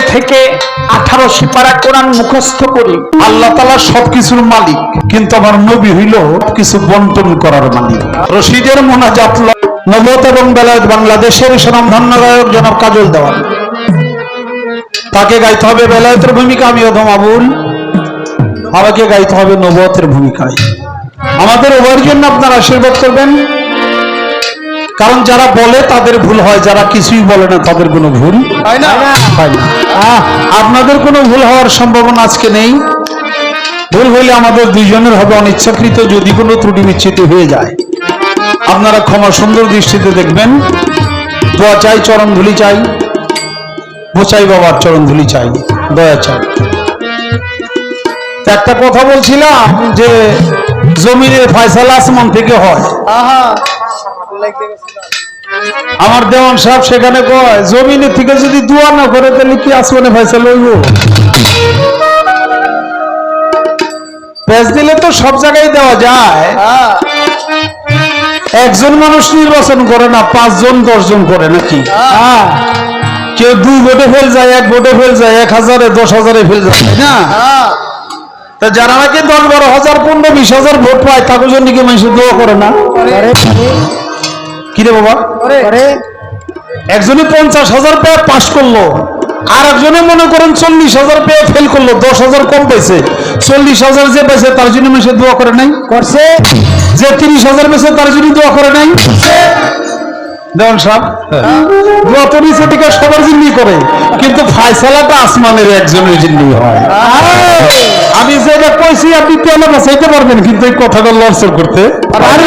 জন্মে থেকে 18 পারা কোরআন মুখস্থ করি। আল্লাহ তাআলা সবকিছুর মালিক, কিন্তু আমার নবী হইল কিছু বন্টন করার মালিক। রশিদের মোনাজাত নবুয়ত এবং বেলায়েত বাংলাদেশের স্বনামধন্য গায়ক জনাব কাজল দেওয়ান, তাকে গাইতে হবে বেলায়েতের ভূমিকা, আমি অধম আবুল, আমাকে গাইতে হবে নবুয়তের ভূমিকায়। আমাদের উভয়ের জন্য আপনারা আশীর্বাদ করবেন, কারণ যারা বলে তাদের ভুল হয়, যারা কিছুই বলে না তাদের কোনো ভুল হয় না। আপনাদের কোনো ভুল হওয়ার সম্ভাবনা আজকে নেই। ভুল হইলে আমাদের দুইজনের হবে অনিচ্ছাকৃত, যদি কোনো ত্রুটি বিচ্ছিন্ন হয়ে যায় আপনারা ক্ষমা সুন্দর দৃষ্টিতে দেখবেন। দোয়া চাই, চরণ ধুলি চাই, বোচাই বাবার চরণ ধুলি চাই, দয়া চাই। একটা কথা বলছিলাম যে জমিনের ফয়সালা আসমান থেকে হয়। আমার দেওয়ান সাহেব সেখানে কয় জমিনের থেকে যদি দোয়া না করে তাহলে কি আসমানে ফয়সালা হইব? পেঁচ দিলে তো সব জায়গায় দেওয়া যায়। একজন মানুষ নির্বাচন করে না, 5 জন 10 জন করে নাকি? কেউ 2 ভোটে ফেল যায়, 1 ভোটে ফেল যায়, 1000-এ 10,000-এ ফেল যায় না। যারা নাকি 10-12,000 15-20,000 ভোট পায় তাকে জন্য কি মানুষ দোয়া করে না? কিরে বাবা, একজনে 50,000 পেয়ে পাস করলো, আর একজনে মনে করেন 40,000 পেয়ে ফেল করলো, 10,000 কম পেয়েছে। 40,000 যে পেয়েছে তার জন্য মানুষের দোয়া করে নাই? করছে। যে 30,000 পেয়েছে তার জন্য দোয়া করে নাই? দেওয়ান সাহেব দোয়া তো নিচে থেকে সবার জন্যই করে, কিন্তু ফয়সালাটা আসমানের একজনের জন্যই হয়। আমি যেটা কইছি আপনি পেলে বাঁচাইতে পারবেন, কিন্তু এই কথাটা লড়চড় করতে পারবেন।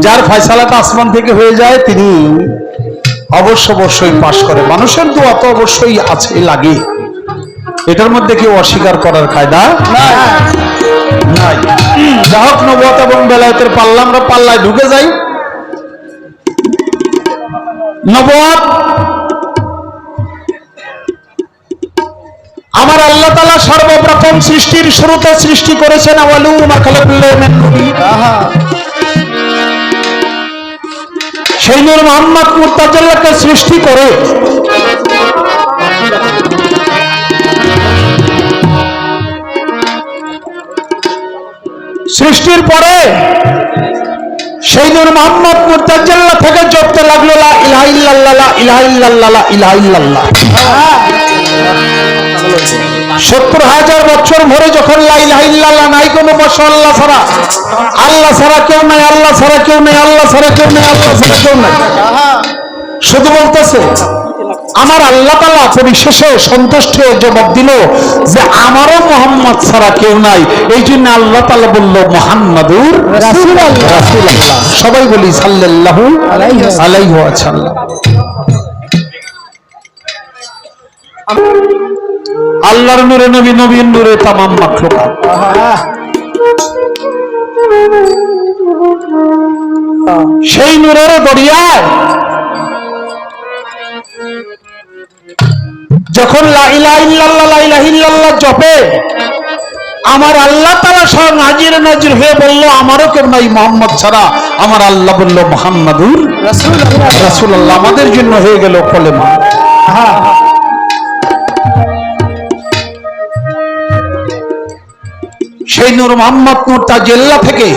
যার ফয়সালাটা আসমান থেকে হয়ে যায় তিনি অবশ্যই পাশ করে। মানুষের দোয়া তো অবশ্যই আছে, লাগে, এটার মধ্যে কেউ অস্বীকার করার কায়দা নাই। যা হোক, নবুয়ত এবং বেলায়েতের পাল্লা, আমরা পাল্লায় ঢুকে যাই। নবুয়ত আমার আল্লাহ তাআলা সর্বপ্রথম সৃষ্টির শুরুতে সৃষ্টি করেছেন আওয়ালু মা খালাকুল্লাহ মিন নূর। সেই নূর মুহাম্মদ মুরতাজাল্লাহকে সৃষ্টি করে সৃষ্টির পরে সেই নূর মুহাম্মদ মুরতাজাল্লাহ থেকে জপতে লাগলো লা ইলাহা ইল্লাল্লাহ, লা ইলাহা ইল্লাল্লাহ, লা ইলাহা ইল্লাল্লাহ। 70,000 বছর ধরে যখন লা ইলাহা ইল্লাল্লাহ নাই কোনো বস আল্লাহ ছাড়া, আল্লাহ ছাড়া কেউ নাই, আল্লাহ ছাড়া কেউ নাই, আল্লাহ ছাড়া কেউ নাই, আল্লাহ ছাড়া কেউ নাই, শুধু বলতেছে আমার আল্লাহ তাআলা পরিশেষে সন্তুষ্ট হয়ে জবাব দিল যে আমারও মুহাম্মদ ছাড়া কেউ নাই। এই জন্য আল্লাহ তাআলা বলল মুহাম্মাদুর রাসূলুল্লাহ। সবাই বলি সাল্লাল্লাহু আলাইহি ওয়াসাল্লাম। আল্লাহর নূরে নবী, নবীর নূরে তামাম মাখলুকাত। সেই নূরের দরিয়ায় যখন লা ইলাহা ইল্লাল্লাহ, লা ইলাহা ইল্লাল্লাহ জপে আমার আল্লাহ তাআলা স্বয়ং নাজির হয়ে বলল আমারও কেউ নাই মুহাম্মদ ছাড়া। আমার আল্লাহ বলল মুহাম্মাদুর রাসূলুল্লাহ। আমাদের জন্য হয়ে গেল কলেমা। সেই নূর মুহাম্মদ মুরতাজাল্লাহ থেকে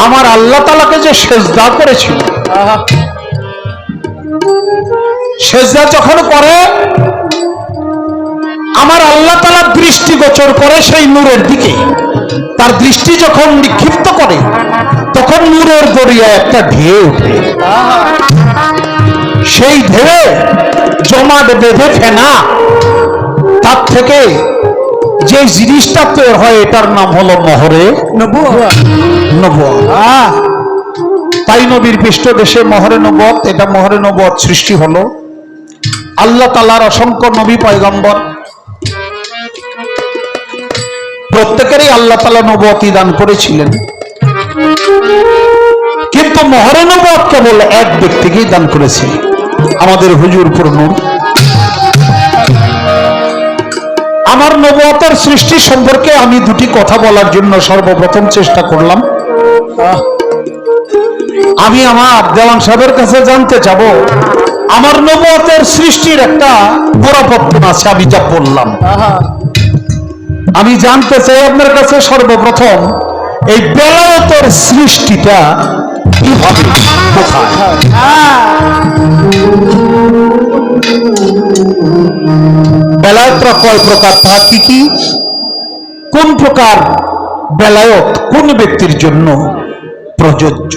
আমার আল্লাহ তাআলাকে যে সেজদা করেছিল, সেজদা যখন করে আমার আল্লাহ তাআলা দৃষ্টিগোচর করে সেই নূরের দিকে, তার দৃষ্টি যখন নিক্ষিপ্ত করে তখন নূরের দরিয়ায় একটা ঢেউ ওঠে। সেই ঢেউ জমাট বেঁধে ফেনা, তার থেকে যে জিনিসটা তৈরি হয় এটার নাম হলো মোহরে নবুয়ত। তাই নবীর পৃষ্ঠদেশে মোহরে নবুয়ত, এটা মোহরে নবুয়ত সৃষ্টি হলো। আল্লাহ তাআলার অসংখ্য নবী পয়গম্বর প্রত্যেকেরই আল্লাহ তাআলা নবুয়তি দান করেছিলেন, কিন্তু মোহরে নবুয়ত কেবল এক ব্যক্তিকেই দান করেছে, আমাদের হুজুর নূর। আমার নবুয়তের সৃষ্টি সম্পর্কে আমি দুটি কথা বলার জন্য সর্বপ্রথম চেষ্টা করলাম। আমি আমার দেওয়ান সাহেবের কাছে জানতে যাব, আমার নবুয়তের সৃষ্টির একটা গোড়াপত্তন আছে, আমি যা বললাম। আমি জানতে চাই আপনার কাছে সর্বপ্রথম এই বেলায়েতের সৃষ্টিটা কিভাবে, কোথায়? বেলায়েতরা কয় প্রকার, তা কি কি, কোন প্রকার বেলায়েত কোন ব্যক্তির জন্য প্রযোজ্য?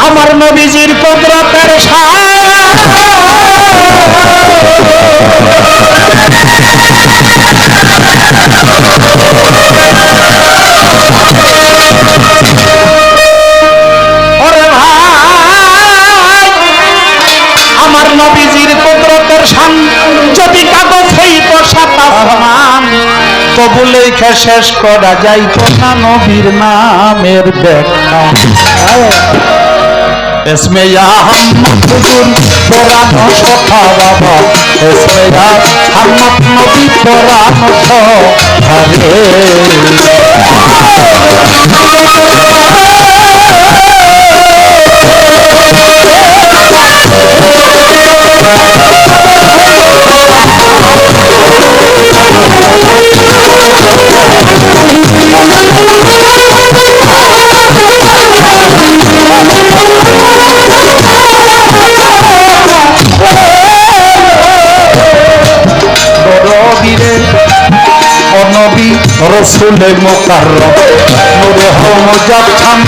আমার নবীজির কুদরতের আমার নবীজির কুদরতের শান যদি কাগজ হইত সাত আসমান, তবু লেখা শেষ করা যাইত না নবীর নামের ব্যাখ্যা। इसमें या हम हुजूर पुरानो सखा बाबा, इसमें या हम नबी पुरानो রসুলে মুকাররম নূরে মুজাসসাম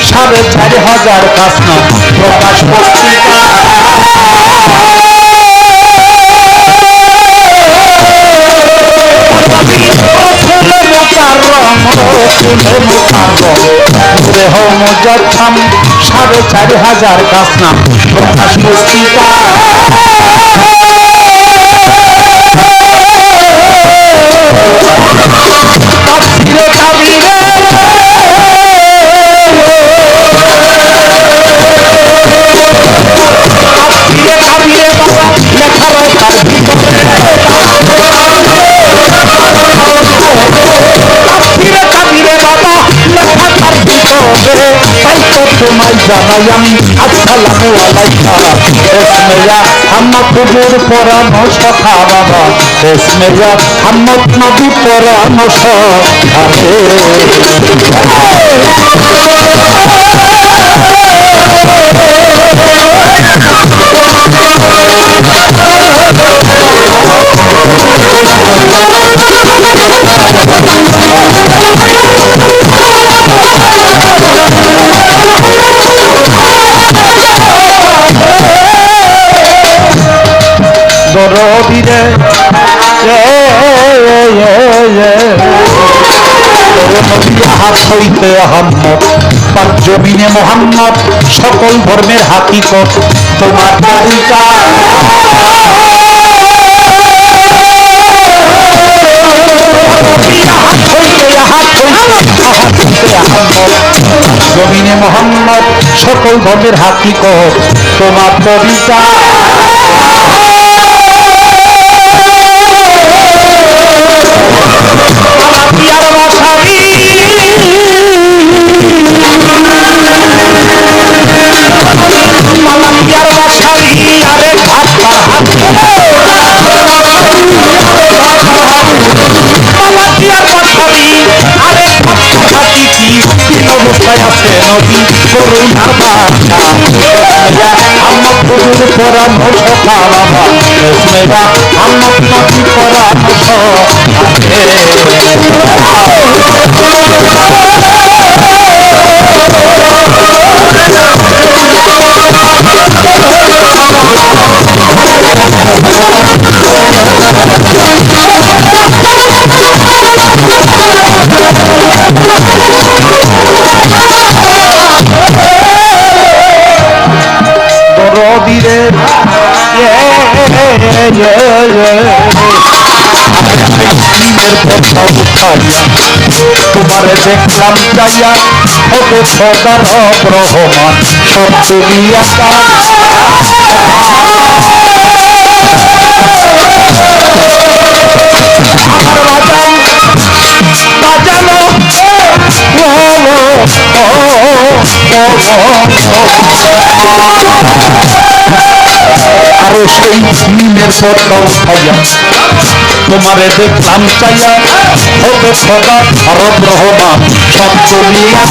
৪,৫০০ কাসনা প্রকাশ পত্রিকা। রসুলে মুকাররম নূরে মুজাসসাম ৪,৫০০ কাসনা প্রকাশ পত্রিকা। তোমায় জানাই আমি আসসালামু আলাইকা, ইসমে হাম্মদ হুজুর পরানো সখা বাবা, ইসমে হাম্মদ নবী পরানো সখা দরদিরে হাত হইতে আহম্মদ পাক জমিনে মোহাম্মদ, সকল ধর্মের হাকিকত তোমার তরিকা। জমিনে মোহাম্মদ, সকল ধর্মের হাকিকত তোমার তরিকা। অবস্থায় আছে নদী করুণার বাসা, আম্মদ হুজুর পরানো সখা বাবা, ইসমে আম্মদ নবী পরানো দরদিরের মিমের কথা উঠাইয়া তোমারে দেখলাম চাইয়া হবে সদা রব রহমান সব দুনিয়া বাজানো আরো সেই মিমের কথা উঠাইয়া তোমারে দেখলাম চাইয়া হবে সদা রব রহমান সব দুনিয়া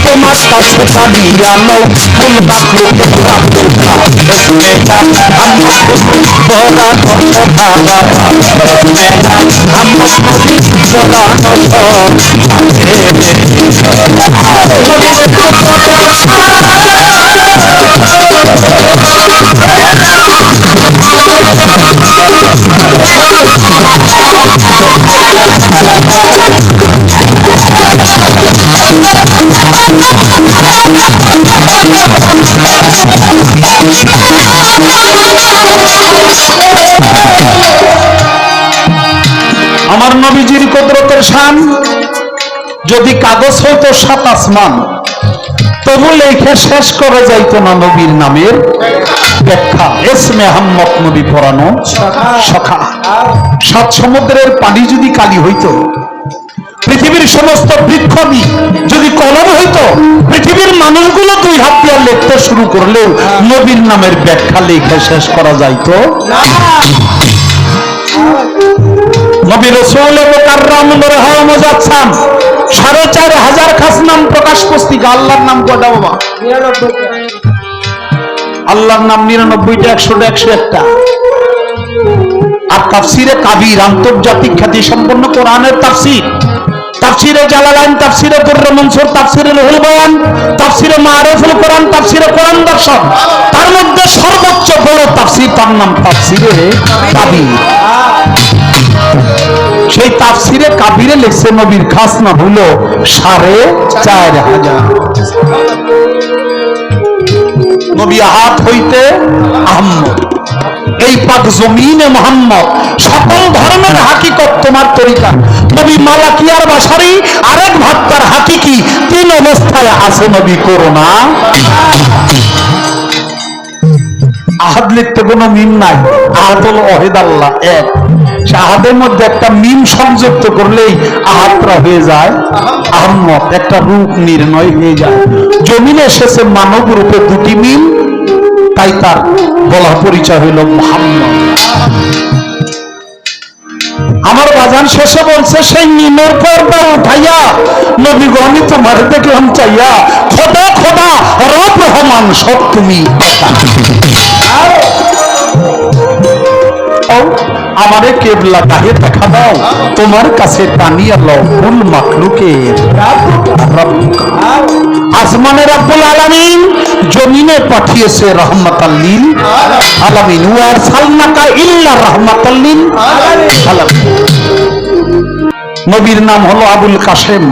তোমার কাছে পানিয়ানো ফুল বাকলো আমার নবীজির কুদরতের শান যদি কাগজ হইতো সাত আসমান তবু লেখে শেষ করা যাইতো না নবীর নামের ব্যাখ্যা। ইসমে আহমদ নবী পড়ানো সখা। সাত সমুদ্রের পানি যদি কালি হইতো, পৃথিবীর সমস্ত বৃক্ষবি যদি কলম হইতো, পৃথিবীর মানুষগুলো দুই হাত দিয়ে লিখতে শুরু করলেও নবীর নামের ব্যাখ্যা লেখে শেষ করা যাইতো না। নবী রাসূল মুকাররম নূরে হওয়া মুজাসসাম ৪৫০০ খাস নাম প্রকাশ পুস্তিকা। আল্লাহর নাম কয়টা বাবা? ৯৯। আল্লাহর নাম ৯৯টা, ১০০টা, ১০১টা। আর তাফসিরে কাবির আন্তর্জাতিক খ্যাতি সম্পন্ন কোরআনের তাফসির, তাফসিরে জালালাইন, তাফসিরে দুররে মনসুর, তাফসিরে রুহুল বয়ান, তাফসিরে মারিফুল কোরআন, তাফসিরে কোরআন দর্শন, তার মধ্যে সর্বোচ্চ বড় তাফসির, তার নাম তাফসিরে কাবির। সেই তাফসিরে কাবিরে লিখছে নবীর খাস নাম হলো ৪৫০০। নবী আহাত হইতে আহম্মদ, এই পাক জমিনে মুহাম্মদ, সকল ধর্মের হাকিকত তোমার তরিকা। নবী মালাকিয়ার বাসারি আরেক ভাগ তার হাকিকি, তিন অবস্থায় আছে নবী করোনা। আহাদ লিখতে কোনো মিম নাই, আহাদুল ওয়াহিদ আল্লাহ এক। আহাদের মধ্যে একটা মিম সংযুক্ত করলেই আহাদরা হয়ে যায় আহম্মদ, একটা রূপ নির্ণয় হয়ে যায়। জমিনে এসেছে মানব রূপে দুটি মিম, তাই তার বলা পরিচয় হইল মুহাম্মদ। আমার বাজান শেষে বলছে সেই মিমের পর্দা উঠাইয়া নবী গো আমি তোমার দেখলাম চাইয়া, খোদা খোদা রব রহমান সব তুমি। আমারে কেবলা গাহে দেখা দাও, তোমার কাছে টানিয়া লও ফুল মাখলুকের আসমানের রব্বুল আলামিন জমিনে পাঠিয়েছে রহমাতাল লিল আলামিন। ওয়া আরসালনাকা ইল্লা রাহমাতাল লিল আলামিন। নবীর নাম হলো আবুল কাসেম।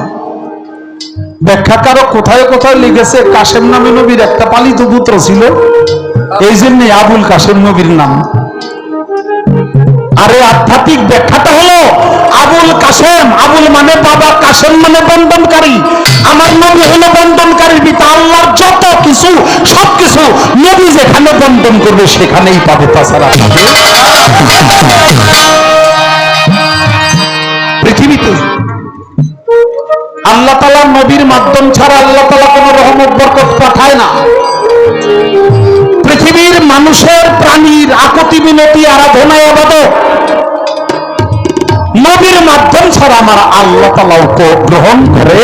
ব্যাখ্যাকারক কোথায় কোথায় লিখেছে কাসেম নামে নবীর একটা পালিত পুত্র ছিল, এই জন্য আবুল কাসেম নবীর নাম। আরে আধ্যাত্মিক ব্যাখ্যাটা হলো আবুল কাসেম, আবুল মানে বাবা, কাসেম মানে বন্ধনকারী। আমার নবী হলো বন্ধনকারীর পিতা। আল্লাহর যত কিছু সবকিছু নবী যেখানে বন্ধন করবে সেখানেই পাবে, তাছাড়া পৃথিবীতে আল্লাহ তাআলা নবীর মাধ্যম ছাড়া আল্লাহ তাআলা কোন রহমত বরকত পাঠায় না। পৃথিবীর মানুষের প্রাণীর আকুতি মিনতি আরাধনায় আবাদত নবীর মাধ্যম ছাড়া আমার আল্লাহ তাআলা গ্রহণ করে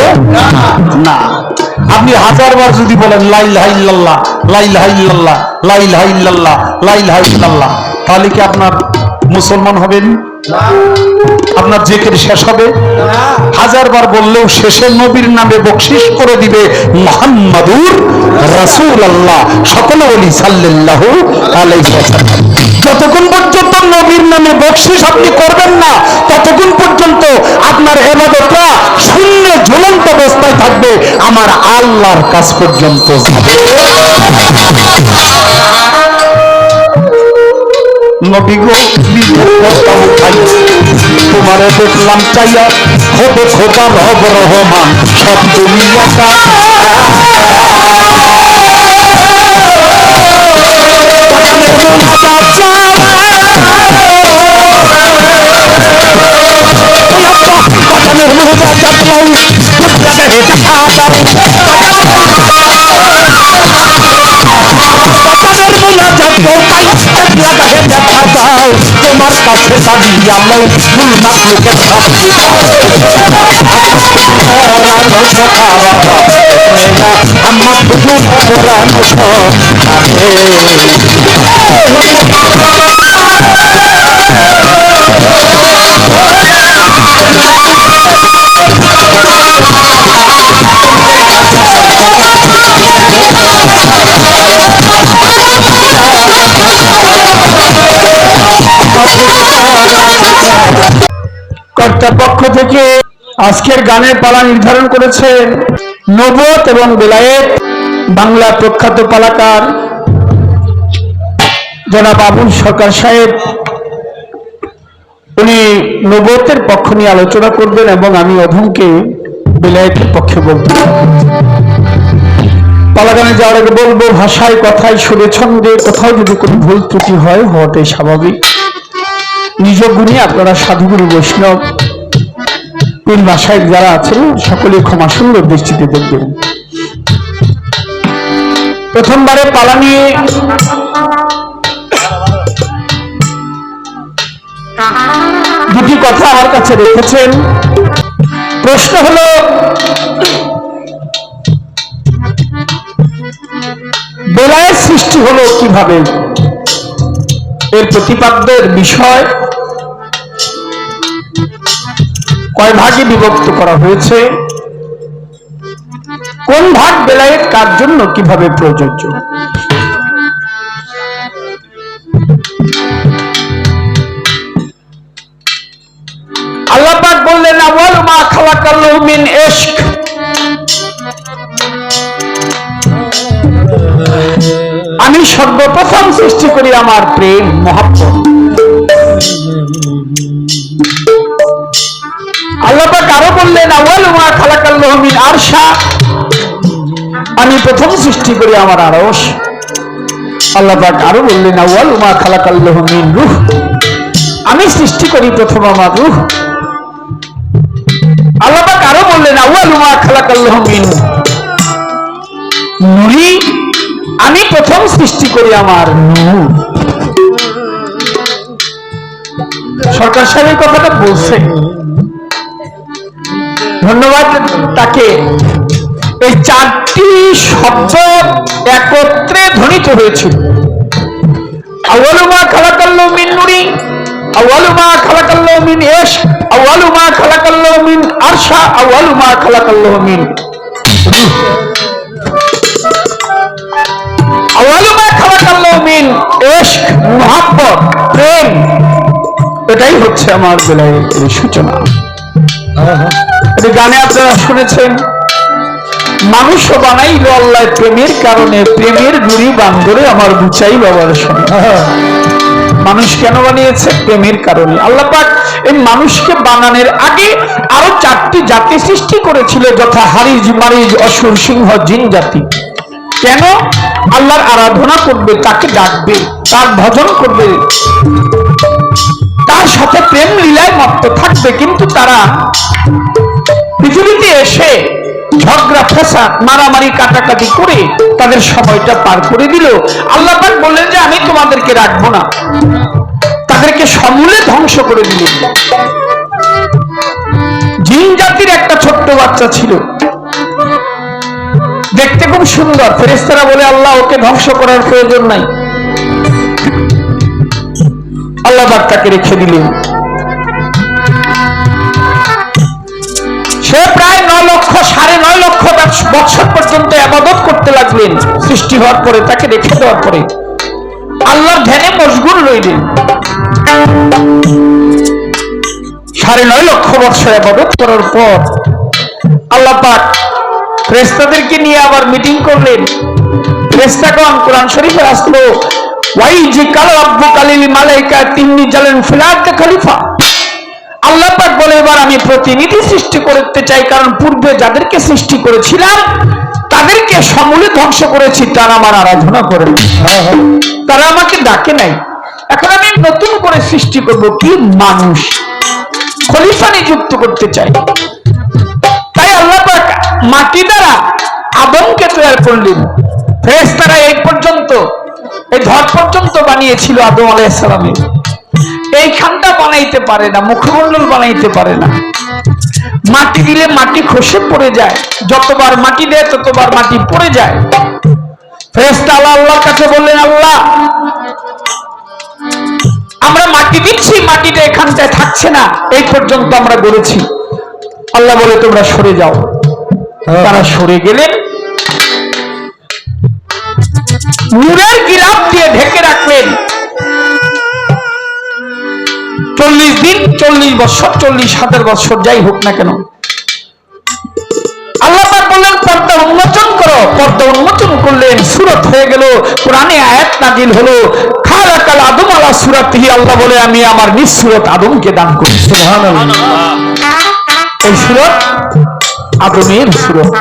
না। আপনি 1000 বার যদি বলেন লা ইলাহা ইল্লাল্লাহ, লা ইলাহা ইল্লাল্লাহ, লা ইলাহা ইল্লাল্লাহ, লা ইলাহা ইল্লাল্লাহ, তাহলে কি আপনার মুসলমান হবেন? আপনার জিকির শেষ হবে? 1000 বার বললেও শেষে নবীর নামে বকশিশ করে দিবে মুহাম্মাদুর রাসূলুল্লাহ। সকলে বলি সাল্লাল্লাহু আলাইহি ওয়াসাল্লাম। যতক্ষণ পর্যন্ত নবীর নামে বকশিশ আপনি করবেন না, ততক্ষণ পর্যন্ত আপনার ইবাদতটা শূন্য ঝুলন্ত অবস্থায় থাকবে, আমার আল্লাহর কাছ পর্যন্ত যাবে। নবী গো তোমারে দেখলাম চাইয়া, হবে খোদা রব রহমান সব দুনিয়াটা। তোমার কাছে দাঁড়িয়ে আমার ফুল মাকলুকে আমার ফুল পুরানো কর্তৃপক্ষ থেকে আজকের গানের পালা নির্ধারণ করেছেন নবুয়ত এবং বেলায়েত বাংলা প্রখ্যাত পালাকার জনাব আবুল সরকার সাহেব। উনি নবুয়তের পক্ষ নিয়ে আলোচনা করবেন এবং আমি অধমকে বেলায়েতের পক্ষে বলব। পালাগানে যাওয়ার আগে বলবো, ভাষায় কথায় সুরে ছন্দে কোথাও যদি কোনো ভুল ত্রুটি হয় হওয়াটাই স্বাভাবিক। নিজ গুণে আপনারা সাধুগুরু বৈষ্ণব পীর মাশায়েখ যারা আছেন সকলে ক্ষমা সুন্দর দৃষ্টিতে দেখবেন। প্রথমবারে পালা নিয়ে দুটি কথা আমার কাছে রেখেছেন। প্রশ্ন হলো, বেলায়েত সৃষ্টি হলো কিভাবে, এর প্রতিপাদ্যের বিষয় কয় ভাগে বিভক্ত করা হয়েছে, কোন ভাগ বেলায়েত কার জন্য কিভাবে প্রযোজ্য। আল্লাহ পাক বললেন আউয়ালু মা খালাকাল্লাহু মিন ইশক, আমি সর্বপ্রথম সৃষ্টি করি আমার প্রেম মহব্বত। আল্লাহ পাক আরো বললেন আউয়ালু মা খালাকাল্লাহু মিন আরশা, আমি প্রথম সৃষ্টি করি আমার আরশ। আল্লাহ পাক আরো বললেন আউয়ালু মা খালাকাল্লাহু মিন রূহ, আমি সৃষ্টি করি প্রথম আমার রূহ। আল্লাহ পাক আরো বললেন আউয়ালু মা খালাকাল্লাহু মিন নূরি, আমি প্রথম সৃষ্টি করি আমার নূর। সরকার সাহেব এই কথাটা বলছে, ধন্যবাদ তাকে। এই চারটি শব্দ একত্রে ধ্বনিত হয়েছিল। আউয়ালু মা খালাকাল্লাহু মিন নূরি, আউয়ালু মা খালাকাল্লাহু মিন ইশক, আউয়ালু মা খালাকাল্লাহু মিন আরশা, আউয়ালু মা খালাকাল্লাহু মিন রূহ। আউয়ালু মা খালাকাল্লাহু মিন ইশক, মুহাব্বত, প্রেম, এটাই হচ্ছে আমার বেলায়েতের সূচনা। গানে আপনারা শুনেছেন, মানুষ বানাইল আল্লাহ প্রেমের কারণে, প্রেমের গুড়ি বান্দরে আমার বুচাই বাবার সঙ্গে। মানুষ কেন বানিয়েছে? প্রেমের কারণে। আল্লাহ পাক এই মানুষকে বানানোর আগে আরো চারটি জাতি সৃষ্টি করেছিল, যথা হারিজ, মারিজ, অসুর, সিংহ, জিন জাতি। কেন? আল্লাহর আরাধনা করবে, তাকে ডাকবে, তার ভজন করবে, তার সাথে প্রেম লীলায় মত্ত থাকবে। কিন্তু তারা পৃথিবীতে এসে ঝগড়া ফেসাদ, মারামারি, কাটাকাটি করে তাদের সময়টা পার করে দিল। আল্লাহ পাক বললেন যে আমি তোমাদেরকে রাখবো না, তাদেরকে সমূলে ধ্বংস করে দিলেন। জিন জাতির একটা ছোট্ট বাচ্চা ছিল, দেখতে খুব সুন্দর। ফেরেশতারা বলে আল্লাহ ওকে ধ্বংস করার প্রয়োজন নাই, আল্লাহ পাক তাকে রেখে দিলেন। সে প্রায় 9 লক্ষ বছর পর্যন্ত ইবাদত করতে লাগলেন। সৃষ্টি হওয়ার পরে তাকে রেখে দেওয়ার পরে আল্লাহর ধ্যানে মশগুল রইলেন। 9.5 লক্ষ বছর ইবাদত করার পর আল্লাহ পাক ফেরেশতাদেরকে নিয়ে আবার মিটিং করলেন। ফেরেশতাগণ কোরআন শরীফে আসলো ওয়াইজি কাল রাব্বুকা লিল মালাইকা তিন্নি জালেন ফিল আরদি খলিফা। আল্লাহ পাক বলে এবার আমি প্রতিনিধি সৃষ্টি করতে চাই, কারণ পূর্বে যাদেরকে সৃষ্টি করেছিলাম তাদেরকে সমূলে ধ্বংস করেছি, তারা আমার আরাধনা করে, তারা আমাকে ডাকে নাই। এখন আমি নতুন করে সৃষ্টি করব, কি মানুষ খলিফা নিযুক্ত করতে চাই। তাই আল্লাহ পাক মাটি দ্বারা আদমকে তৈরি করলেন। ফেরেশতারা এই পর্যন্ত এই ধর পর্যন্ত বানিয়েছিল আদম আলাইহিস সালামের, এইখানটা বানাইতে পারে না, মুখমণ্ডল বানাইতে পারে না। মাটি দিলে মাটি খসে পড়ে যায়, যতবার মাটি দেয় ততবার মাটি পড়ে যায়। ফেরেশতা আল্লাহর কাছে বললেন, আল্লাহ আমরা মাটি দিচ্ছি, মাটিটা এখানটায় থাকছে না, এই পর্যন্ত আমরা গড়েছি। আল্লাহ বলে তোমরা সরে যাও। তারা সরে গেলেন, নূরের গিলাফ দিয়ে ঢেকে রাখলেন। 40 দিন, 40 বছর, 40,000 বছর যাই হোক না কেন, আল্লাহ পাক বললেন পর্দা উন্মোচন করো। পর্দা উন্মোচন করলেন, সূরত হয়ে গেল, কোরআনে আয়াত নাজিল হলো খালাকাল আদম আলা সূরাতিহি। আল্লাহ বলে আমি আমার নিজ সূরত আদমকে দান করি। সুবহানাল্লাহ। এই সূরত আদমের সূরত।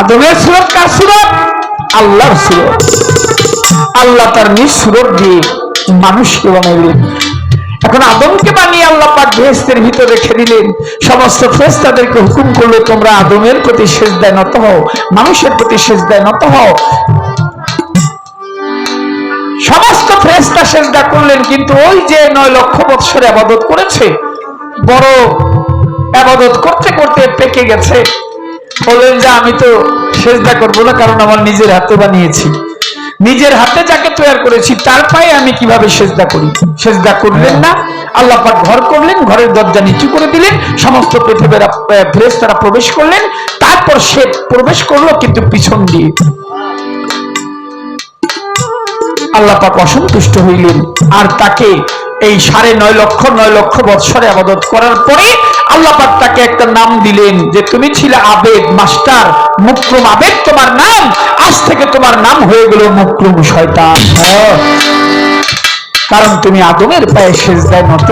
আদমের সূরত কার সূরত? আল্লাহর সূরত। আল্লাহ তার নিজ সূরত দিয়ে মানুষকে বানাইলেন। এখন আদমকে বানিয়ে আল্লাহ পাক বেহেশতের ভিতরে রেখে দিলেন। সমস্ত ফেরেশতাদেরকে হুকুম করলো তোমরা আদমের প্রতি সিজদায় নত হও, মানুষের প্রতি সিজদায় নত হও। সমস্ত ফেরেশতা সিজদা করলেন, কিন্তু ওই যে 9 লক্ষ বছর ইবাদত করেছে, বড় ইবাদত করতে করতে পেকে গেছে। বললেন যে আমি তো সিজদা করব না, কারণ আমার নিজের হাতে বানিয়েছি, নিজের হাতে যাকে তৈরি করেছি তার পায়ে আমি কিভাবে সিজদা করি। সিজদা করলেন না। আল্লাহ পাক ঘর করলেন, ঘরের দরজা নিচু করে দিলেন, সমস্ত পৃথিবীর ফেরেশতারা প্রবেশ করলেন। তারপর সে প্রবেশ করলো কিন্তু পিছন দিয়ে। আল্লাহ পাক অসন্তুষ্ট হইলেন, আর তাকে এই 9.5 লক্ষ বছরে ইবাদত করার পরে আল্লাহ পাক তাকে একটা নাম দিলেন যে তুমি ছিলে আবেদ, মাস্টার, মুকরুম আবেদ তোমার নাম, আজ থেকে তোমার নাম হয়ে গেল মুকরুম শয়তান। কারণ তুমি আদমের পায়ে সিজদায় নত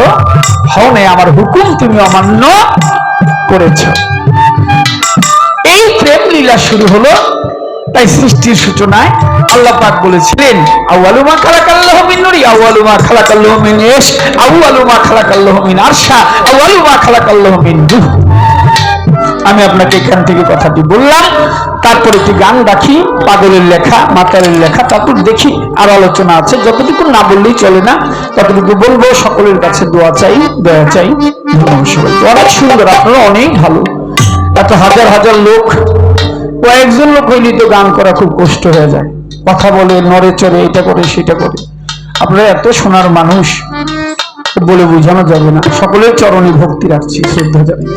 হও নাই, আমার হুকুম তুমি অমান্য করেছ। এই প্রেম লীলা শুরু হলো। তাই সৃষ্টির সূচনায় আল্লাহ পাক বলেছিলেন আউয়ালু মা খালাকাল্লাহু মিন নূরি, আউয়ালু মা খালাকাল্লাহু মিন ইশ, আউয়ালু মা খালাকাল্লাহু মিন আরশা, আউয়ালু মা খালাকাল্লাহু মিন রূহ। আমি আপনাকে এখান থেকে কথাটি বললাম, তারপরে একটি গান রাখি, পাগলের লেখা, মাতালের লেখা, তারপর দেখি আর আলোচনা আছে। যতটুকু না বললেই চলে না, ততটুকু বলবো। সকলের কাছে দোয়া চাই, দয়া চাই। অনেক সুন্দর, আপনারা অনেক ভালো। এত হাজার হাজার লোক, কয়েকজন লোক হইলে তো গান করা খুব কষ্ট হয়ে যায়, কথা বলে, নড়ে চড়ে, এটা করে সেটা করে। আপনারা এত সোনার মানুষ, বলে বোঝানো যাবে না। সকলের চরণে ভক্তি রাখছি, শ্রদ্ধা জানাই।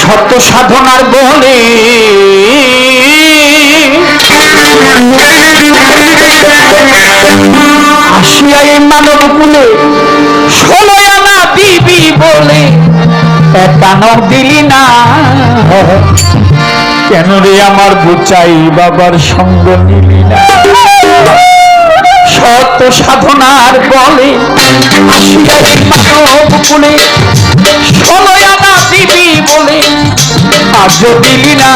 শত সাধনার বলে আসিয়াই মানব কুলে 16 আনা দিবি বলে একানো দিলি না, কেন রে আমার বুচাই বাবার সঙ্গ নিলি না। শত সাধনার বলে আসিয়াই মানব কুলে 16 আনা দিবি বলে আজও দিলি না,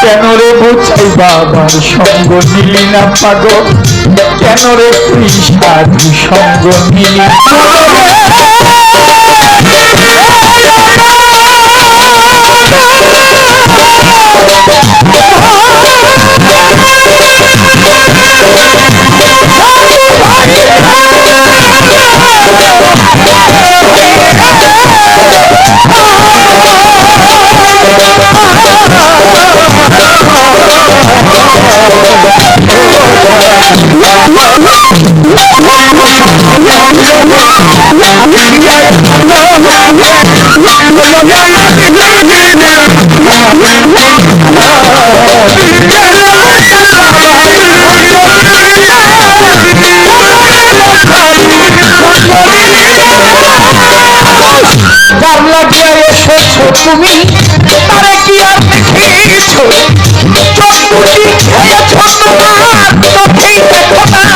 কেন রে বুঝাই বাবার সঙ্গ নিলি না পাগল, কেন রে তুই সাধু সঙ্গ নিলি না। যার লাগিয়ে এসেছো তুমি তারে কি আর দেখেছো? চোখ দুটি খেয়েছো তোমার চোখেই দেখো না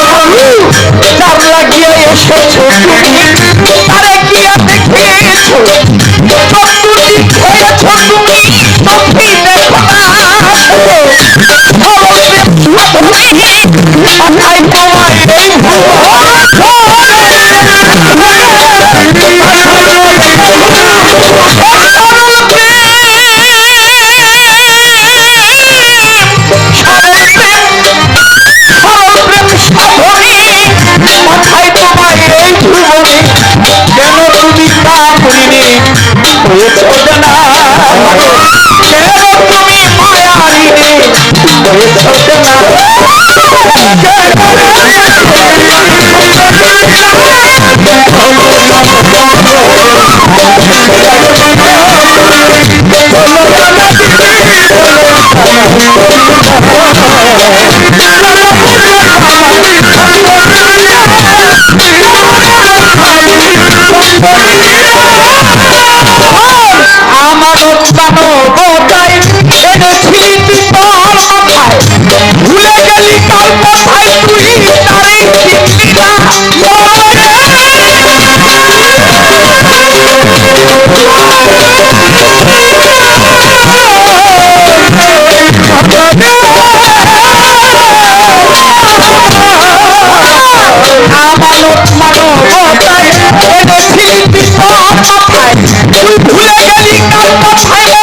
মনরে। যার লাগিয়ে এসেছো তুমি তারে কি আর দেখেছো? চোখ দুটি খেয়েছো তুমি চোখেই দেখো না। মাথায় তোমার এই মাথায় তোমার এই ভুবনে কেন তুমি তা করিনি হয়েছ জানা? কেন তুমি মায়ারিনে হয়েছ জানা? আমানত মানবতায় এনেছিলি তুই তোর মাথায়, ভুলে গেলি কাল কোথায় তুই তারে চিনলি না। আমানত মানবতায় এনেছিলি তুই তোর মাথায়, তুই ভুলে গেলি কাল কোথায়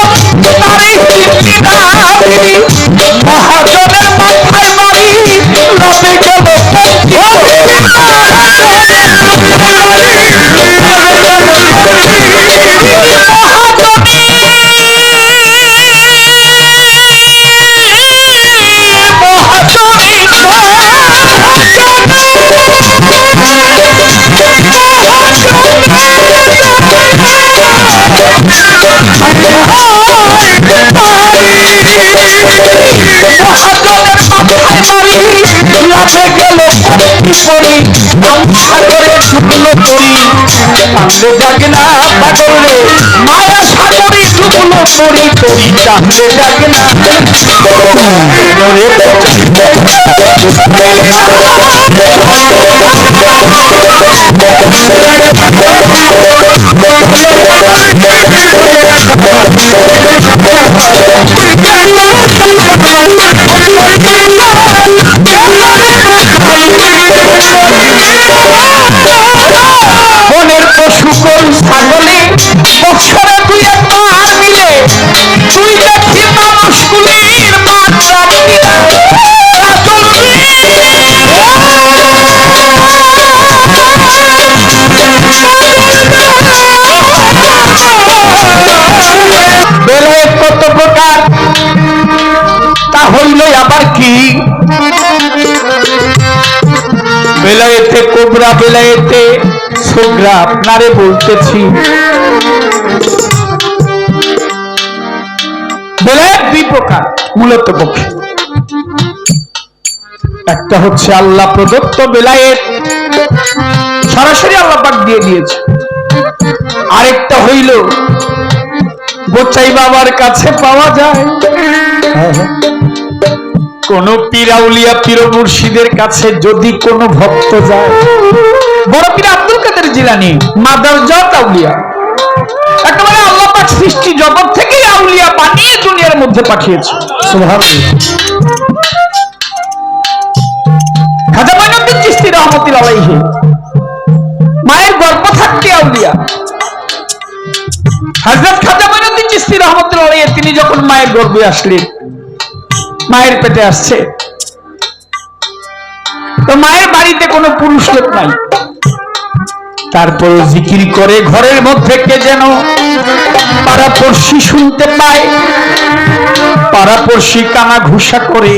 তারে চিনলি না। মহাজনের মাথায় মারি লবে গেল জাগনা পাগলে মায়া সাগরে ডুবলো তরি তরি চাঁদে জাগনা বনের পশু কোন ছাগলে বছরে দুই একবার মিলে তুই দেখি মানুষগুলির মাত্রা বেলায়েত কত প্রকার তা হইল আবার কি? বেলায়েতে কোবরা বেলায়েতে সোগরা আপনারে বলতেছি। বেলায়েত দুই প্রকার মূলত পক্ষে, একটা হচ্ছে আল্লাহ প্রদত্ত বেলায়েত, সরাসরি আল্লাহ পাক দিয়ে দিয়েছে। আরেকটা হইল বোচাই বাবার কাছে পাওয়া যায়, কোন পীর আউলিয়া পীর মুর্শিদের কাছে যদি কোন ভক্ত যায়। বড় পীর আব্দুল কাদের জিলানী মাদারজাত আউলিয়া, একেবারে আল্লাহ পাক সৃষ্টি জগৎ থেকে আউলিয়া বানিয়ে দুনিয়ার মধ্যে পাঠিয়েছে। সুবহানাল্লাহ। খাজা মঈনুদ্দিন চিশতি রাহমাতুল্লাহ আলাইহি মায়ের গর্ভ থাকতে আউলিয়া। হযরত খাজা মঈনুদ্দিন চিশতি রাহমাতুল্লাহ আলাইহি তিনি যখন মায়ের গর্ভে আসলেন, মায়ের পেটে আসছে, তো মায়ের বাড়িতে কোনো পুরুষ লোক নাই, তারপরে জিকির করে ঘরের মধ্যে কে যেন পাড়াপড়শি শুনতে পায়, পাড়াপড়শি কানা ঘুষা করে।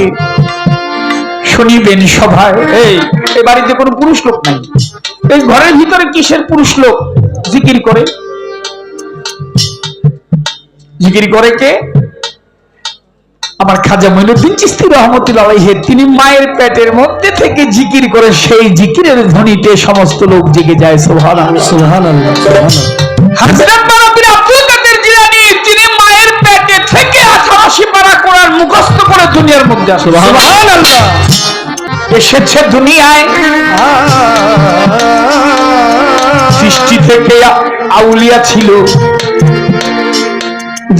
শুনিবেন সভায়, এই বাড়িতে কোনো পুরুষ লোক নাই, এই ঘরের ভিতরে কিসের পুরুষ লোক? জিকির করে। জিকির করে কে? আমার খাজা মঈনুদ্দিন চিশতি রহমতুল্লাহ আলাইহি, তিনি মায়ের পেটের মধ্যে থেকে জিকির করে, সেই জিকিরের ধ্বনিতে সমস্ত লোক জেগে যায়। সুবহানাল্লাহ সুবহানাল্লাহ সুবহানাল্লাহ। হযরত বাবা আব্দুল কাদের জিলানী, তিনি মায়ের পেটে থেকে 88 পারা কোরআন মুখস্থ করে দুনিয়ার মধ্যে আসে। সুবহানাল্লাহ। এসেছে দুনিয়ায় সৃষ্টি থেকে আউলিয়া ছিল,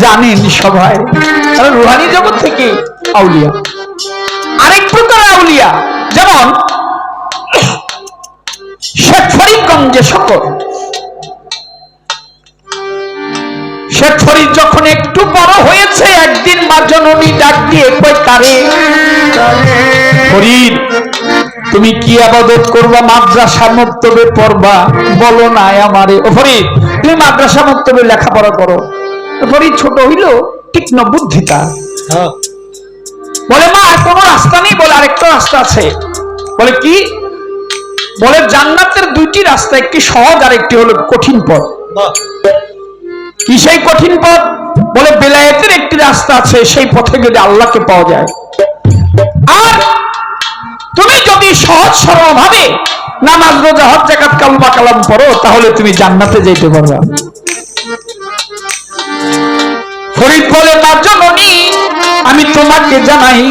জানেন সবাই, রুহানি জগৎ থেকে আউলিয়া। আরেক প্রকার আউলিয়া, যেমন শেখ ফরিদগঞ্জে শকর। শেখ ফরিদ যখন একটু বড় হয়েছে, একদিন মা জননী ডাক দিয়ে কই, তারে ফরিদ তুমি কি ইবাদত করবা? মাদ্রাসা মক্তবে পড়বা? বলো না আমারে। ও ফরিদ, তুমি মাদ্রাসা মক্তবে লেখাপড়া করো। ফরিদ ছোট হইল, তীক্ষ্ণ বুদ্ধি তার। বলে মা কোনো রাস্তা নেই? বলে আরেকটা রাস্তা আছে। বলে কি? বলে জান্নাতের দুইটি রাস্তা, একটি সহজ আর একটি হলো কঠিন পথ। কি সেই কঠিন পথ? বলে বেলায়েতের একটি রাস্তা আছে, সেই পথে গেলে আল্লাহকে পাওয়া যায়। আর তুমি যদি সহজ সরল ভাবে নামাজ রোজা হজ যাকাত কালমা কালাম পড়ো, তাহলে তুমি জান্নাতে যেতে পারবে। ফরিদ বলে মা জননী, আমি তোমাকে জানাই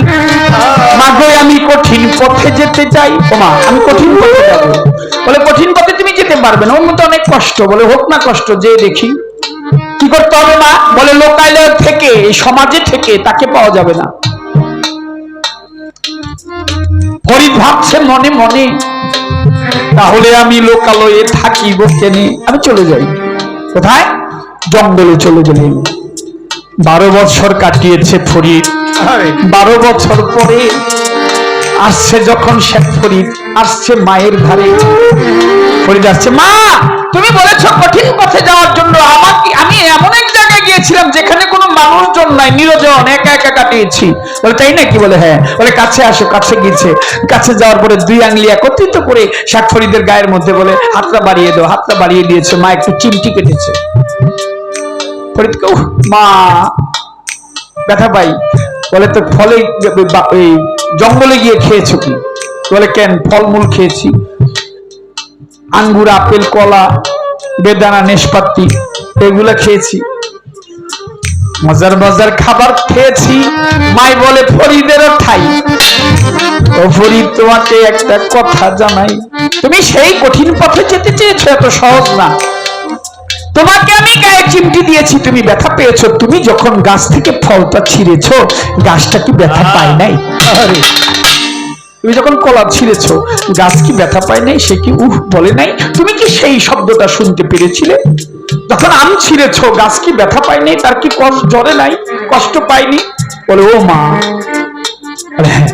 মাগো, আমি কঠিন পথে যেতে চাই। ওমা, আমি কঠিন পথে যাব। বলে কঠিন পথে তুমি যেতে পারবে না, ওর মধ্যে অনেক কষ্ট। বলে হোক না কষ্ট, যে দেখি কি করতে হবে মা? বলে লোকালয় থেকে, সমাজে থেকে তাকে পাওয়া যাবে না। ফরিদ ভাবছে মনে মনে, তাহলে আমি লোকালয়ে থাকিব কেনে? আমি চলে যাই। কোথায়? জঙ্গলে চলে গেলেন। 12 বছর কাটিয়েছে ফরিদ। 12 বছর পরে আসছে যখন শেখ ফরিদ, আসছে মায়ের ধারে। ফরিদ আসছে, মা তুমি বলেছ কঠিন পথে যাওয়ার জন্য, আমি এমন এক জায়গায় গিয়েছিলাম যেখানে কোনো মানুষজন নাই, নিরজন, একা একা কাটিয়েছি। বলে তাই নাকি? বলে হ্যাঁ। বলে কাছে আসো। কাছে গিয়েছে। কাছে যাওয়ার পরে 2 আঙ্গুলি একত্রিত করে শেখ ফরিদের গায়ের মধ্যে বলে হাতটা বাড়িয়ে দাও। হাতটা বাড়িয়ে দিয়েছে। মা একটু চিমটি কেটেছে। ফরিদকে, মা ব্যথা পাই। বলে তো ফলে এই জঙ্গলে গিয়ে খেয়েছো কি? বলে কেন? ফলমূল খেয়েছি, আঙ্গুর, আপেল, কলা, বেদানা, নেশপাতি, এগুলা খেয়েছি, মজার মজার খাবার খেয়েছি। মাই বলে ফরিদেরও ঠাই। ও ফরিদ, তোমাকে একটা কথা জানাই, তুমি সেই কঠিন পথে যেতে চেয়েছো, এত সহজ না। তোমাকে আমি গায়ে চিমটি দিয়েছি, তুমি ব্যথা পেয়েছো। তুমি যখন গাছ থেকে ফলটা ছিঁড়েছো, গাছটা কি ব্যথা পায় নাই? তুমি যখন কলা ছিঁড়েছো, গাছ কি ব্যথা পায় নাই? সে কি উহ বলে নাই? তুমি কি সেই শব্দটা শুনতে পেরেছিলে? যখন আম ছিঁড়েছো, গাছ কি ব্যথা পায় নাই? তার কি জ্বরে নাই? কষ্ট পায়নি? বলে ও মা, হ্যাঁ,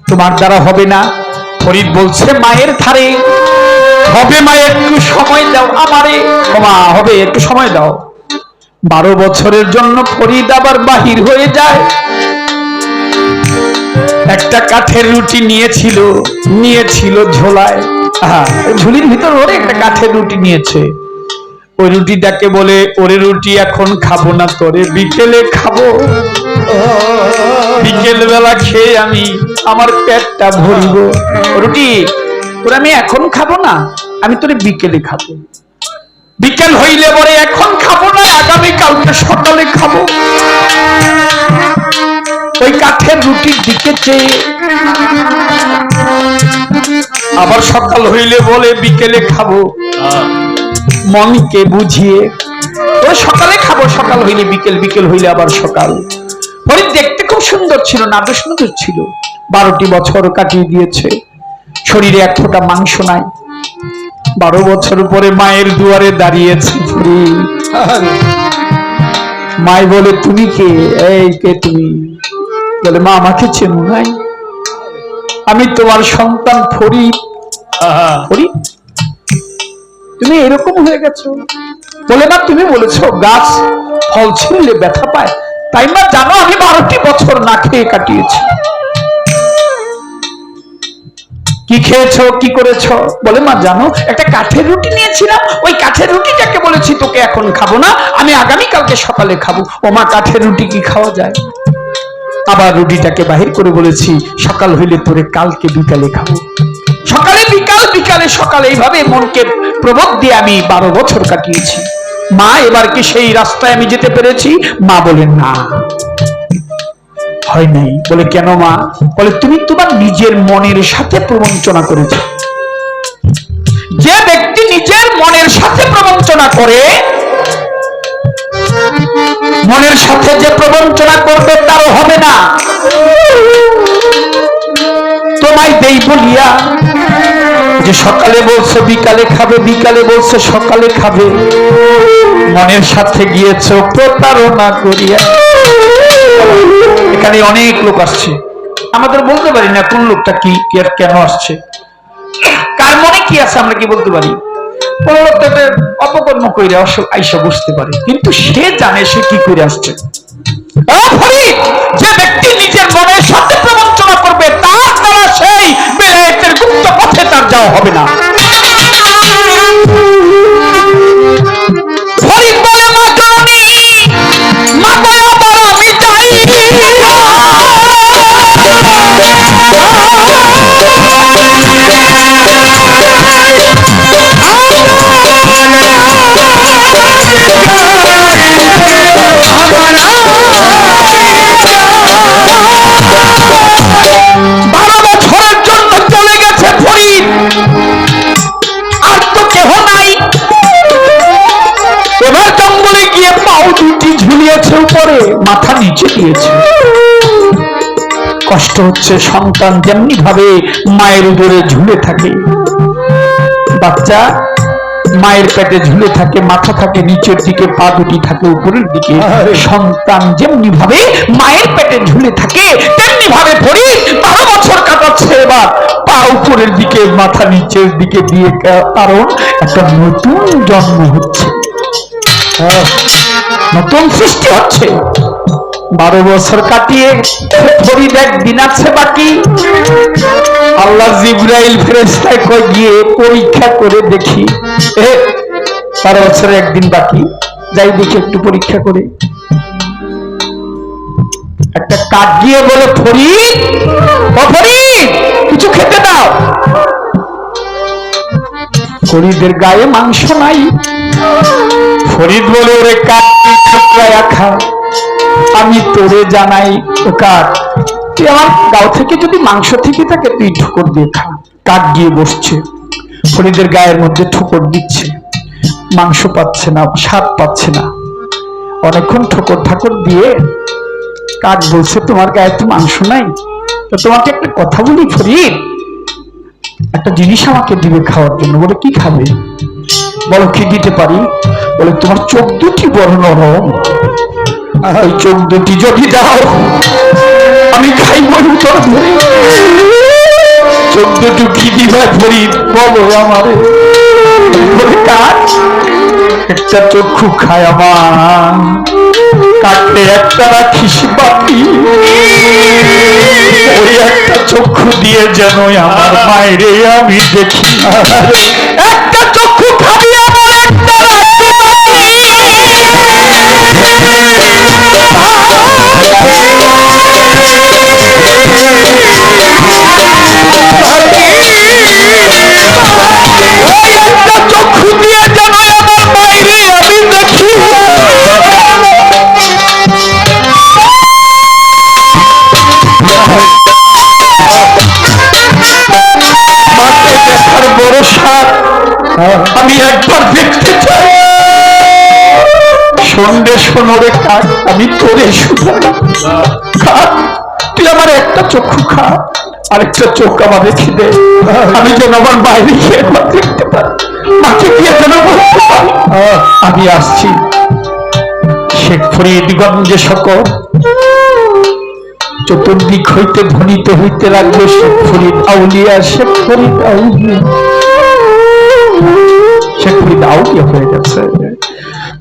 তোমার দ্বারা হবে না। ফরিদ বলছে মায়ের ধারে হবে। মা একটু সময় দাও আমারে। মা হবে, একটু সময় দাও। 12 বছরের জন্য ফরিদ আবার বাহির হয়ে যায়। একটা কাঠের রুটি নিয়েছিল ঝোলায়। ঝুলির ভিতর ওরে একটা কাঠের রুটি নিয়েছে। ওই রুটিটাকে বলে, ওরে রুটি এখন খাবো না, তোরে বিকেলে খাবো। বিকেল বেলা খেয়ে আমার পেটটা ভরিব। রুটি তোরে আমি এখন খাবো না, আমি তোরে বিকেলে খাবো। বিকেল হইলে পরে এখন খাবো না, আগামী কালকে সকালে খাবো। ওই কাঠের রুটির দিকে চেয়ে আবার সকাল হইলে বলে বিকেলে খাবো। মনকে বুঝিয়ে ওই সকালে খাবো, সকাল হইলে বিকেল, বিকেল হইলে আবার সকাল। ফরিদ দেখতে খুব সুন্দর ছিল, নাদুস নুদুস ছিল। 12টি বছর কাটিয়ে দিয়েছে, শরীরে এক ফোঁটা মাংস নাই। 12 বছর পরে মায়ের দুয়ারে দাঁড়িয়েছে ফরিদ। মাই বলে তুমি কে? এই কে তুমি? বলে মা আমাকে চেনো নাই? আমি তোমার সন্তান ফরিদ। ফরিদ, তুমি এরকম হয়ে গেছো? বলে না, তুমি বলেছো গাছ ফল ছিঁড়লে ব্যথা পায়, তাই মা জানো আমি 12টি বছর না খেয়ে কাটিয়েছি। কি খেয়েছো, কি করেছো? বলে মা জানো, একটা কাঠের রুটি নিয়েছিলাম, ওই কাঠের রুটিটাকে বলেছি তোকে এখন খাবো না, আমি আগামীকালকে সকালে খাবো। ও মা, কাঠের রুটি কি খাওয়া যায়? আবার রুটিটাকে বাহির করে বলেছি সকাল হইলে তোরে কালকে বিকালে খাবো। সকালে বিকাল, বিকালে সকালে, এইভাবে মনকে প্রবোধ দিয়ে আমি 12 বছর কাটিয়েছি। মা, এবার কি সেই রাস্তায় আমি যেতে পেরেছি? মা বলেন না, হয় নাই। বলে কেন মা? বলে তুমি তোমার নিজের মনের সাথে প্রবঞ্চনা করেছো। যে ব্যক্তি নিজের মনের সাথে প্রবঞ্চনা করে, মনের সাথে যে প্রবঞ্চনা করবে তারও হবে না। তোমায় দেই বলিয়া যে সকালে বলছো বিকালে খাবে, বিকালে বলছো সকালে খাবে, মনের সাথে গিয়েছো প্রতারণা করিয়া। এখানে অনেক লোক আসছে, আমাদের বলতে পারি না কোন লোকটা কি কেন আসছে, কার মনে কি আছে আমরা কি বলতে পারি। কোন লোকটা অপকর্ম কইরা আইসা বুঝতে পারে, কিন্তু সে জানে সে কি করে আসছে। যে ব্যক্তি নিজের মনের সাথে প্রবঞ্চনা করবে তার দ্বারা সেই বেলায়েতের গুপ্ত পথে তার যাওয়া হবে না। ফরিদ বলে মা জননী, মা গো আবার আমি যাই। উপরে মাথা নিচে দিয়েছে, কষ্ট হচ্ছে। সন্তান যেমনি ভাবে মায়ের উপরে ঝুলে থাকে, বাচ্চা মায়ের পেটে ঝুলে থাকে, মাথা থাকে নিচের দিকে, পা দুটি থাকে উপরের দিকে। সন্তান যেমনি ভাবে মায়ের পেটে ঝুলে থাকে তেমনি ভাবে পড়ি 12 বছর কাটাচ্ছে। এবার পা উপরের দিকে, মাথা নিচের দিকে দিয়ে, কারণ একটা নতুন জন্ম হচ্ছে, নতুন সৃষ্টি হচ্ছে। 12 বছর কাটিয়ে ফরিদ একদিন আছে বাকি। আল্লাহ জিবরাইল ফেরেশতায় কই গিয়ে পরীক্ষা করে দেখি, 12 বছর একদিন বাকি, যাই দেখি একটু পরীক্ষা করে। একটা কাক গিয়ে বলে ফরিদ, ও ফরিদ কিছু খেতে দাও। ফরিদের গায়ে মাংস নাই। ফরিদ বলে ওরে কাক ঠুকরায়া খা, আমি তোরে জানাই ও কাক, তুই আমার গাও থেকে যদি মাংস থেকে থাকে তুই ঠুকর দিয়ে খা। কাক গিয়ে বসছে, ফরিদের গায়ের মধ্যে ঠুকর দিচ্ছে, মাংস পাচ্ছে না, স্বাদ পাচ্ছে না। অনেকক্ষণ ঠুকর ঠাকুর দিয়ে কাক বলছে তোমার গায়ে তো মাংস নাই, তো তোমাকে একটা কথা বলি ফরিদ, একটা জিনিস আমাকে দিবে খাওয়ার জন্য। বলে কি খাবে? বলো কি দিতে পারি? বলে তোমার চোখ দুটি বড় নরম, ওই চোখ দুটি যদি দাও আমি খাইব। চোখ দুটো কি দিবা ফরিদ বলো আমারে? কাক একটা চক্ষু খায় আমার, কাটলে একটা রাখিস বাকি, ওই একটা চক্ষু দিয়ে যেন আমার মায়েরে আমি দেখি। একটা চক্ষু খাবি আমার, একটা রাখতে বাকি। চক্ষু দিয়ে যেন আমার মায়েরে আমি দেখি। দেখার বড় সাথ আমি একবার দেখতে চাই। সন্ধ্যে শোনরে কাক, আমি তোরে শুধু কাক, তুই আমার একটা চক্ষু খা, আরেকটা চোখ আমার রেখে দে, আমি যেন আমার বাইরে গিয়ে দেখতে পারি, মাকে গিয়ে যেন বলতে পারি আমি আসছি। শেখ ফরিদগঞ্জে সকল চতুর্দিক হইতে ধ্বনিত হইতে লাগলো শেখ ফরিদ আউলিয়া, শেখ ফরিদ আউলিয়া, শেখ ফরিদ আউলিয়া হয়ে গেছে।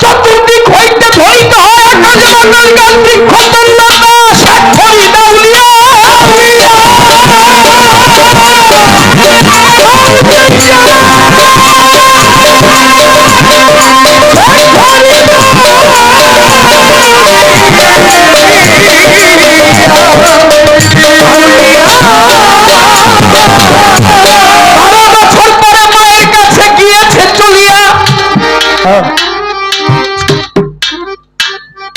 চতুর্দিক হইতে ধ্বনিত হয় আকাশমণ্ডল গান্ত্রিক খতমনামা, শেখ ফরিদ আউলিয়া,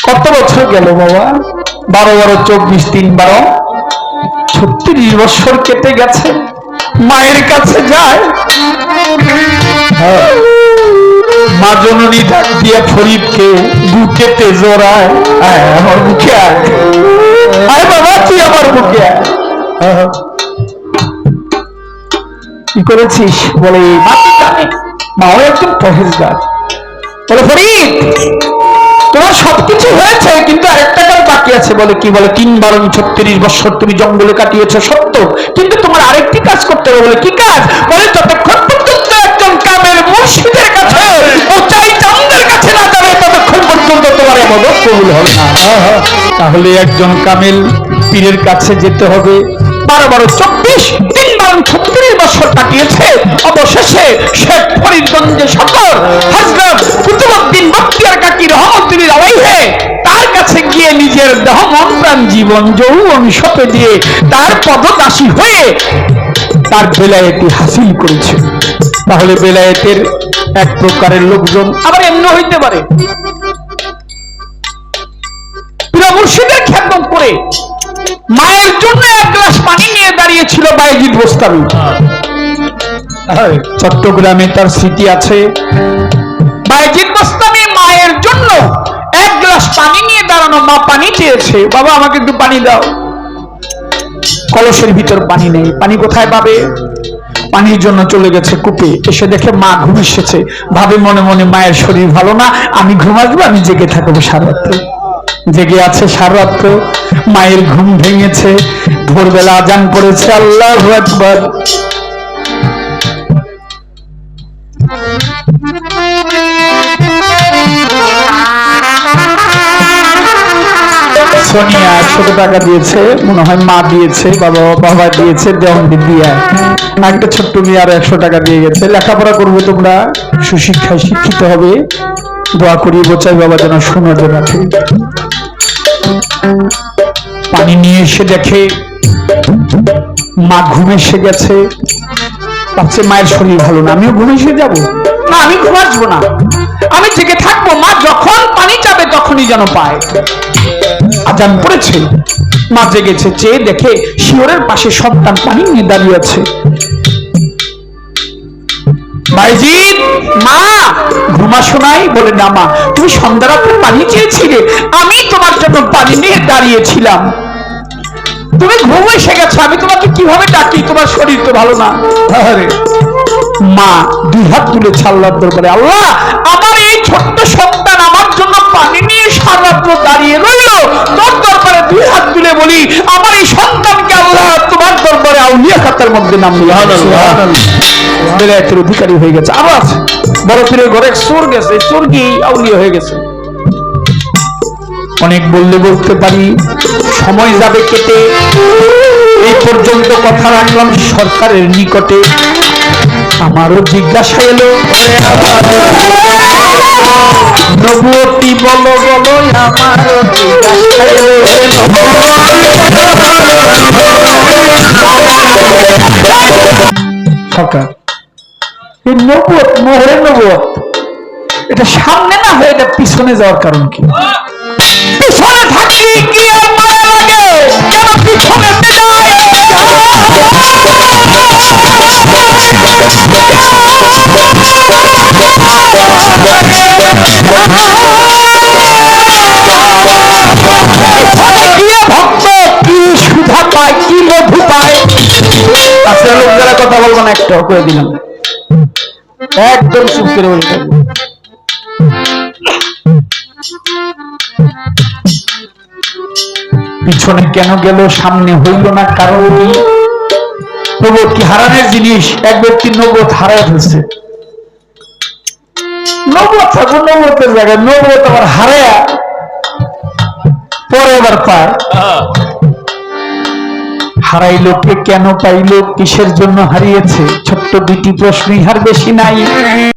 কত বছর গেল বাবা? 12 24 3 12 36 বছর কেটে গেছে। মায়ের কাছে যায়, মা জননী ডাক দিয়া ফরিদকে বুকেতে জড়ায়, আমার বুকে আয়, আয় বাবা তুই আমার বুকে আয়। কি করেছিস? বলে মাও একজন পরহেজগার। বলে ফরিদ তোমার সবকিছু হয়েছে, কিন্তু আরেকটা কাজ বাকি আছে। বলে কি? বলে 3 12 36 বছর তুমি জঙ্গলে কাটিয়েছ সত্য, কিন্তু তোমার আরেকটি কাজ করতে হবে। বলে কি কাজ? বলে যতক্ষণ পর্যন্ত একজন কামেল মুর্শিদের কাছে ও চাই চাঁদের কাছে না যাবে, ততক্ষণ পর্যন্ত তোমার ইবাদত কবুল হবে না। তাহলে একজন কামেল পীরের কাছে যেতে হবে। 12 12 24 3 12 36 বছর কাটিয়েছে। অবশেষে শেখ ফরিদগঞ্জে শহর হযরত কুতুবউদ্দিন বখতিয়ার কাকি রহমতুল্লাহ আলাইহি তার কাছে গিয়ে নিজের দেহ মন প্রাণ জীবন যৌবন সঁপে দিয়ে তার পদদাসী হয়ে তার বেলায়েতি হাসিল করেছে। তাহলে বেলায়েতের এক প্রকারের লোকজন আবার এমনি হইতে পারে, পীর মুর্শিদের খেদমত করে মায়ের জন্য 1 গ্লাস পানি নিয়ে দাঁড়িয়েছিল বায়েজিদ বোস্তামি। চট্টগ্রামে তার স্মৃতি আছে। বায়েজিদ বোস্তামি মায়ের জন্য 1 গ্লাস পানি নিয়ে দাঁড়ানো। মা পানি চেয়েছে, বাবা আমাকে একটু পানি দাও। কলসের ভিতর পানি নেই, পানি কোথায় পাবে? পানির জন্য চলে গেছে কূপে। এসে দেখে মা ঘুম এসেছে, ভাবে মনে মনে মায়ের শরীর ভালো না, আমি ঘুমাবো, আমি জেগে থাকবো সারারাত্র। জেগে আছে সারারাত্র, মায়ের ঘুম ভেঙেছে, ভোরবেলা আজান পড়েছে, আল্লাহু আকবার। সোনিয়া 100 টাকা দিয়েছে, মনে হয় মা দিয়েছে, বাবা দিয়েছে, দেওয়ানদি দিয়া একটা ছোট্ট মেয়ে আরো 100 টাকা দিয়ে গেছে। লেখাপড়া করবে তোমরা, সুশিক্ষায় শিক্ষিত হবে, দোয়া করি বোচাই বাবা যেন সুনজর রাখে। পানি নিয়ে এসে দেখে মা ঘুম এসে গেছে। ভাবছে মায়ের শরীর ভালো না, আমিও ঘুম এসে যাবো না, আমি ঘুম আসবো না, আমি জেগে থাকবো। মা যখন পানি চাবে তখনই যেন পায়। আজান পড়েছে, মা জেগেছে, চেয়ে দেখে শিওরের পাশে সন্তান পানি নিয়ে দাঁড়িয়ে আছে। বায়েজিদ, মা ঘুমাসো নাই? বলে না মা, তুমি সন্ধ্যা রাত্রে পানি চেয়েছিলে, আমি তোমার জন্য পানি নিয়ে দাঁড়িয়েছিলাম, তুমি ঘুম এসে গেছো, আমি তোমাকে কিভাবে ডাকি? তোমার শরীর তো ভালো না। মা 2 হাত তুলে আল্লাহর দরবারে, আল্লাহ আমার এই ছোট্ট সন্তান আমার জন্য পানি নিয়ে সারারাত্র দাঁড়িয়ে রইল, তোর দরবারে 2 হাত তুলে বলি আমার এই সন্তানকে আল্লাহ তোমার দরবারে আউলিয়া খাতার মধ্যে নাম দিও। বেলায়েতের অধিকারী হয়ে গেছে। আবার বড় পীরের ঘরে চোর গেছে, চোর কি আউলিয়া হয়ে গেছে। অনেক বললে বলতে পারি, সময় যাবে কেটে। এই পর্যন্ত কথা রাখলাম সরকারের নিকটে। আমারও জিজ্ঞাসা এলো, নবুয়তি বলো বলো, আমারও জিজ্ঞাসা এলো। সরকার এই নবুয়ত, মোহরের নবুয়ত, এটা সামনে না হয়ে এটা পিছনে যাওয়ার কারণ কি? পিছনে থাকলে কি আর মায়া লাগে? কেন পিছনে ভক্ত কি সুধা পায়, কি মধু পায়। তাছাড়া লোক যারা কথা বলবো না, একটা করে দিলাম, একদম চুপ করে বলতে। পিছনে কেন গেল, সামনে হইল না, কারণ কি? নবুয়ত কি হারানোর জিনিস? এক ব্যক্তি নবুয়ত হারায় ফেলছে। নবুয়ত থাকুন নবুয়তের জায়গায়, নবুয়ত আবার হারায়া পরে আবার পায়। হারাইলো কে, কেন পাইলো, কিসের জন্য হারিয়েছে? ছোট্ট দুটি প্রশ্ন, ইহার বেশি নাই।